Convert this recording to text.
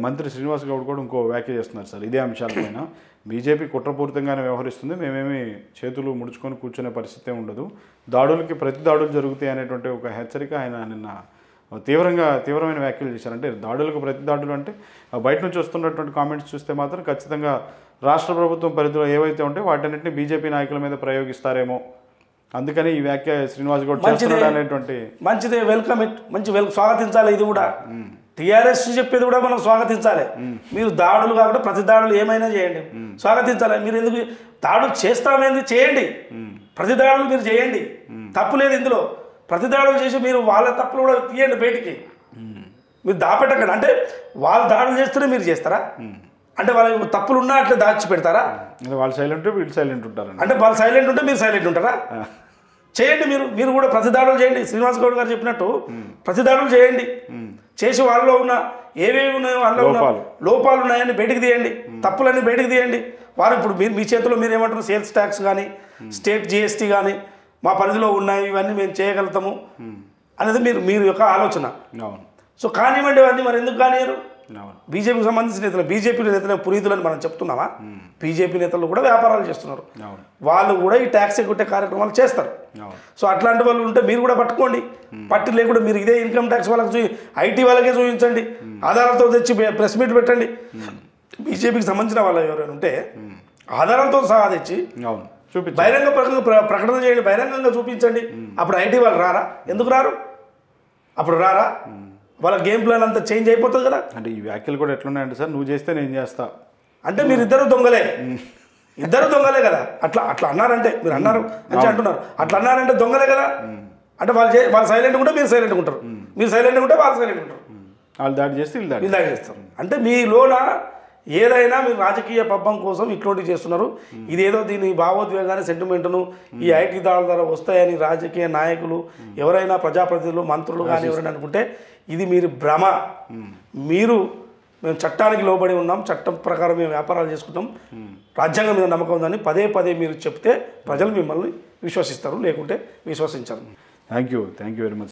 మంత్రి శ్రీనివాస్ గౌడ్ కూడా ఇంకో వ్యాఖ్య చేస్తున్నారు సార్ ఇదే అంశాలపైన. బీజేపీ కుట్రపూరితంగానే వ్యవహరిస్తుంది, మేమేమి చేతులు ముడుచుకొని కూర్చునే పరిస్థితే ఉండదు, దాడులకి ప్రతి దాడులు జరుగుతాయి అనేటువంటి ఒక హెచ్చరిక ఆయన నిన్న తీవ్రమైన వ్యాఖ్యలు చేశారు. అంటే దాడులకు ప్రతి దాడులు అంటే బయట నుంచి వస్తున్నటువంటి కామెంట్స్ చూస్తే మాత్రం ఖచ్చితంగా రాష్ట్ర ప్రభుత్వం పరిధిలో ఏవైతే ఉంటాయో వాటన్నిటిని బీజేపీ నాయకుల మీద ప్రయోగిస్తారేమో, అందుకని ఈ వ్యాఖ్య శ్రీనివాస్ గౌడ్ చేస్తున్నాడు అనేటువంటి మంచిదే, వెల్కమ్ ఇట్, స్వాగతించాలి. ఇది కూడా టీఆర్ఎస్ చెప్పేది కూడా మనం స్వాగతించాలి. మీరు దాడులు కాకుండా ప్రతి దాడులు ఏమైనా చేయండి, స్వాగతించాలి. మీరు ఎందుకు దాడులు చేస్తామేంది, చేయండి, ప్రతి దాడులు మీరు చేయండి, తప్పు లేదు ఇందులో. ప్రతి దాడులు చేసి మీరు వాళ్ళ తప్పులు కూడా తీయండి బయటికి, మీరు దాపెట్టకండి. అంటే వాళ్ళు దాడులు చేస్తేనే మీరు చేస్తారా? అంటే వాళ్ళ తప్పులు ఉన్నా అట్లా దాచి పెడతారా? వాళ్ళు సైలెంట్ వీళ్ళు సైలెంట్ ఉంటారు. అంటే వాళ్ళు సైలెంట్ ఉంటే మీరు సైలెంట్ ఉంటారా? చేయండి, మీరు కూడా ప్రతి దాడులు చేయండి. శ్రీనివాస్ గౌడ్ గారు చెప్పినట్టు ప్రతి దాడులు చేయండి, చేసి వాళ్ళలో ఉన్న ఏవేవి ఉన్నాయో వాళ్ళలో ఉన్న లోపాలు ఉన్నాయని బయటకు తీయండి, తప్పులన్నీ బయటకు తీయండి. వారు ఇప్పుడు మీ చేతిలో మీరు ఏమంటారు, సేల్స్ ట్యాక్స్ కానీ స్టేట్ జిఎస్టీ కానీ మా పరిధిలో ఉన్నాయి, ఇవన్నీ మేము చేయగలుగుతాము అనేది మీరు యొక్క ఆలోచన. సో కానివ్వండి అవన్నీ, మరి ఎందుకు కానియరు? బీజేపీకి సంబంధించిన నేతలు, బీజేపీ నేతలు పునీతులని మనం చెప్తున్నామా? బీజేపీ నేతలు కూడా వ్యాపారాలు చేస్తున్నారు, వాళ్ళు కూడా ఈ ట్యాక్స్ ఎగ్గొట్టే కార్యక్రమాలు చేస్తారు. సో అట్లాంటి వాళ్ళు ఉంటే మీరు కూడా పట్టుకోండి, పట్టి లేకుండా మీరు ఇదే ఇన్కమ్ ట్యాక్స్ వాళ్ళకి ఐటీ వాళ్ళకే చూపించండి, ఆధారాలతో తెచ్చి ప్రెస్ మీట్ పెట్టండి. బీజేపీకి సంబంధించిన వాళ్ళు ఎవరైనా ఉంటే ఆధారాలతో సహా తెచ్చి బహిరంగ ప్రకటన చేయండి, బహిరంగంగా చూపించండి. అప్పుడు ఐటీ వాళ్ళు రారా? ఎందుకు రారు? అప్పుడు రారా? వాళ్ళ గేమ్ ప్లాన్ అంతా చేంజ్ అయిపోతుంది కదా. అంటే ఈ వ్యాఖ్యలు కూడా ఎట్లున్నాయంటే సార్, నువ్వు చేస్తే నేను చేస్తా అంటే మీరు ఇద్దరు దొంగలే కదా. అట్లా అన్నారంటే మీరు అన్నారు అని అంటున్నారు, అట్లా అన్నారంటే దొంగలే కదా. అంటే వాళ్ళు సైలెంట్గా ఉంటే మీరు సైలెంట్గా ఉంటారు, మీరు సైలెంట్గా ఉంటే వాళ్ళు సైలెంట్గా ఉంటారు, వాళ్ళు దాడి చేస్తే వీళ్ళు దాడి చేస్తారు. అంటే మీలోన ఏదైనా మీరు రాజకీయ పబ్బం కోసం ఇట్లాంటివి చేస్తున్నారు. ఇదేదో దీని భావోద్వేగాన్ని, సెంటిమెంట్ను ఈ ఐటీ దాడుల ద్వారా వస్తాయని రాజకీయ నాయకులు ఎవరైనా, ప్రజాప్రతినిధులు, మంత్రులు కానీ ఎవరైనా అనుకుంటే ఇది మీరు భ్రమ. మేము చట్టానికి లోబడి ఉన్నాం, చట్టం ప్రకారం మేము వ్యాపారాలు చేసుకుంటాం, రాజ్యాంగం మీద నమ్మకం ఉందని పదే మీరు చెప్తే ప్రజలు మిమ్మల్ని విశ్వసిస్తారు, లేకుంటే విశ్వసించరు. Thank you very much.